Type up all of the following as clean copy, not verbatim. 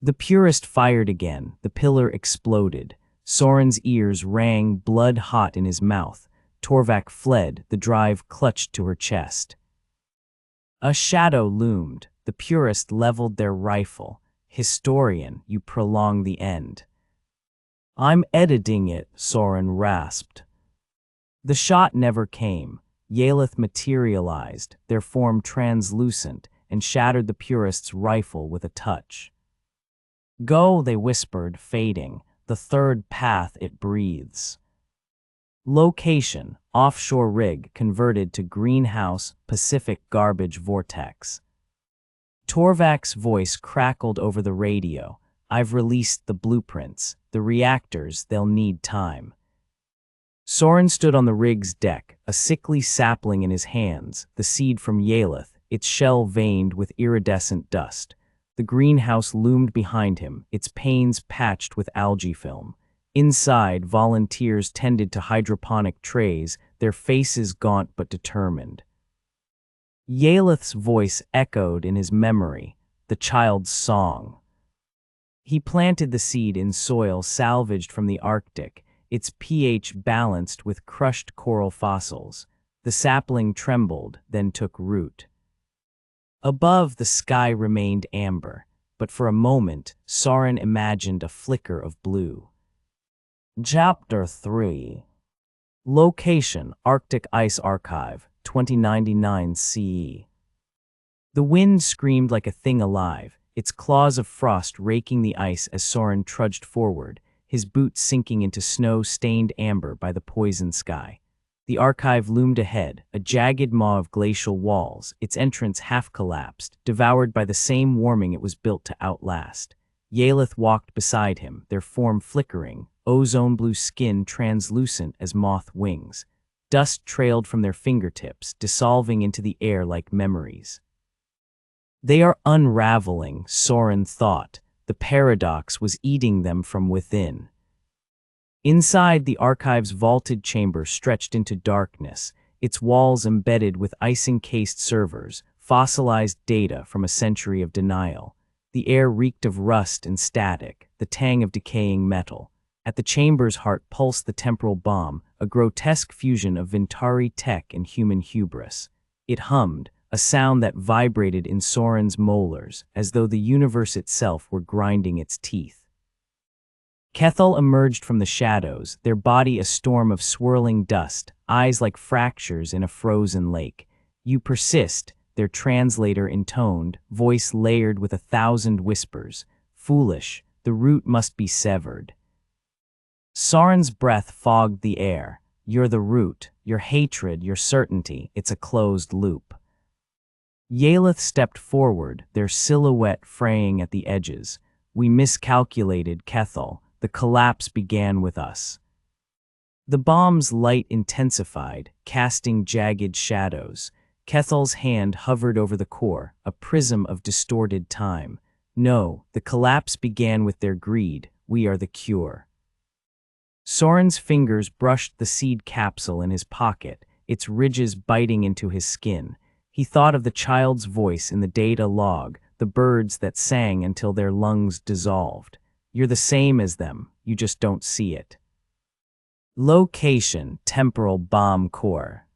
The purist fired again. The pillar exploded. Soren's ears rang, blood hot in his mouth. Torvak fled, the drive clutched to her chest. A shadow loomed. The purist leveled their rifle. Historian, you prolong the end. I'm editing it, Soren rasped. The shot never came. Yaleth materialized, their form translucent, and shattered the purist's rifle with a touch. Go, they whispered, fading. The third path it breathes. Location, offshore rig converted to greenhouse Pacific garbage vortex. Torvak's voice crackled over the radio. I've released the blueprints. The reactors, they'll need time. Soren stood on the rig's deck, a sickly sapling in his hands, the seed from Yaleth, its shell veined with iridescent dust. The greenhouse loomed behind him, its panes patched with algae film. Inside, volunteers tended to hydroponic trays, their faces gaunt but determined. Yaleth's voice echoed in his memory, the child's song. He planted the seed in soil salvaged from the Arctic, its pH balanced with crushed coral fossils. The sapling trembled, then took root. Above, the sky remained amber, but for a moment, Soren imagined a flicker of blue. Chapter 3. Location, Arctic Ice Archive, 2099 CE. The wind screamed like a thing alive, its claws of frost raking the ice as Soren trudged forward, his boots sinking into snow-stained amber by the poison sky. The archive loomed ahead, a jagged maw of glacial walls, its entrance half-collapsed, devoured by the same warming it was built to outlast. Yaleth walked beside him, their form flickering, ozone-blue skin translucent as moth wings. Dust trailed from their fingertips, dissolving into the air like memories. They are unraveling, Soren thought. The paradox was eating them from within. Inside, the archive's vaulted chamber stretched into darkness, its walls embedded with ice-encased servers, fossilized data from a century of denial. The air reeked of rust and static, the tang of decaying metal. At the chamber's heart pulsed the temporal bomb, a grotesque fusion of Vyntari tech and human hubris. It hummed, a sound that vibrated in Soren's molars, as though the universe itself were grinding its teeth. Kethel emerged from the shadows, their body a storm of swirling dust, eyes like fractures in a frozen lake. You persist, their translator intoned, voice layered with 1,000 whispers. Foolish, the root must be severed. Soren's breath fogged the air. You're the root, your hatred, your certainty, it's a closed loop. Yaleth stepped forward, their silhouette fraying at the edges. We miscalculated, Kethel. The collapse began with us. The bomb's light intensified, casting jagged shadows. Kethel's hand hovered over the core, a prism of distorted time. No, the collapse began with their greed. We are the cure. Soren's fingers brushed the seed capsule in his pocket, its ridges biting into his skin. He thought of the child's voice in the data log, the birds that sang until their lungs dissolved. You're the same as them, you just don't see it. Location, temporal bomb core.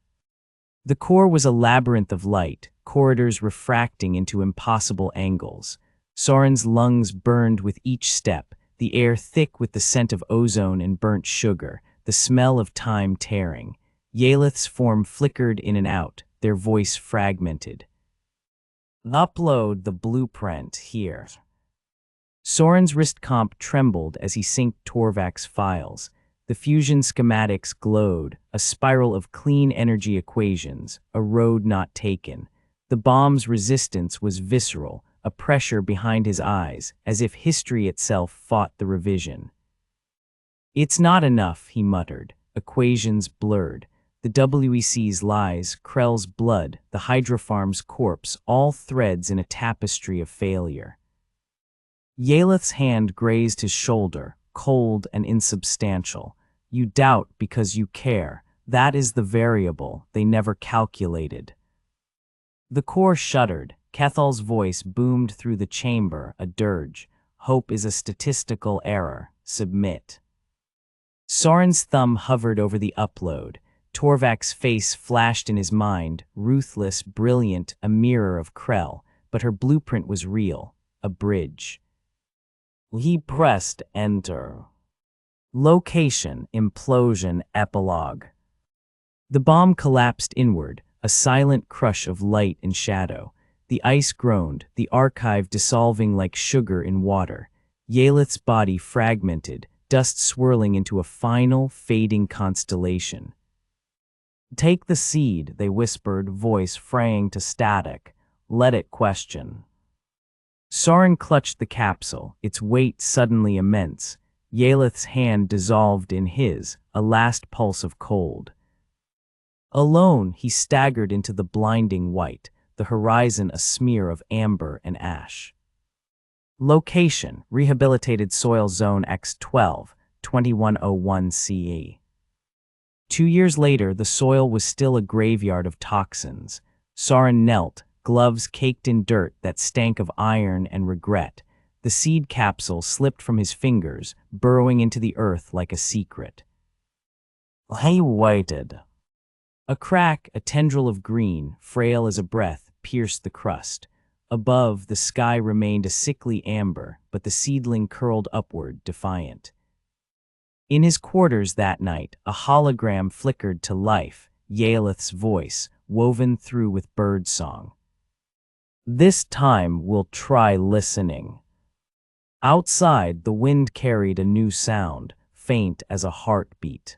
The core was a labyrinth of light, corridors refracting into impossible angles. Soren's lungs burned with each step, the air thick with the scent of ozone and burnt sugar, the smell of time tearing. Yaleth's form flickered in and out, their voice fragmented. Upload the blueprint here. Soren's wrist comp trembled as he synced Torvak's files. The fusion schematics glowed, a spiral of clean energy equations, a road not taken. The bomb's resistance was visceral, a pressure behind his eyes, as if history itself fought the revision. It's not enough, he muttered, equations blurred. The WEC's lies, Krell's blood, the hydrofarm's corpse, all threads in a tapestry of failure. Yaleth's hand grazed his shoulder, cold and insubstantial. You doubt because you care. That is the variable they never calculated. The core shuddered. Kethel's voice boomed through the chamber, a dirge. Hope is a statistical error. Submit. Soren's thumb hovered over the upload. Torvak's face flashed in his mind, ruthless, brilliant, a mirror of Krell, but her blueprint was real, a bridge. He pressed enter. Location, implosion, epilogue. The bomb collapsed inward, a silent crush of light and shadow. The ice groaned, the archive dissolving like sugar in water. Yalith's body fragmented, dust swirling into a final, fading constellation. Take the seed, they whispered, voice fraying to static. Let it question. Soren clutched the capsule, its weight suddenly immense. Yalith's hand dissolved in his, a last pulse of cold. Alone, he staggered into the blinding white, the horizon a smear of amber and ash. Location, Rehabilitated Soil Zone X12, 2101 CE. 2 years later, the soil was still a graveyard of toxins. Soren knelt, gloves caked in dirt that stank of iron and regret. The seed capsule slipped from his fingers, burrowing into the earth like a secret. He waited. A crack, a tendril of green, frail as a breath, pierced the crust. Above, the sky remained a sickly amber, but the seedling curled upward, defiant. In his quarters that night, a hologram flickered to life, Yalith's voice, woven through with birdsong. This time we'll try listening. Outside, the wind carried a new sound, faint as a heartbeat.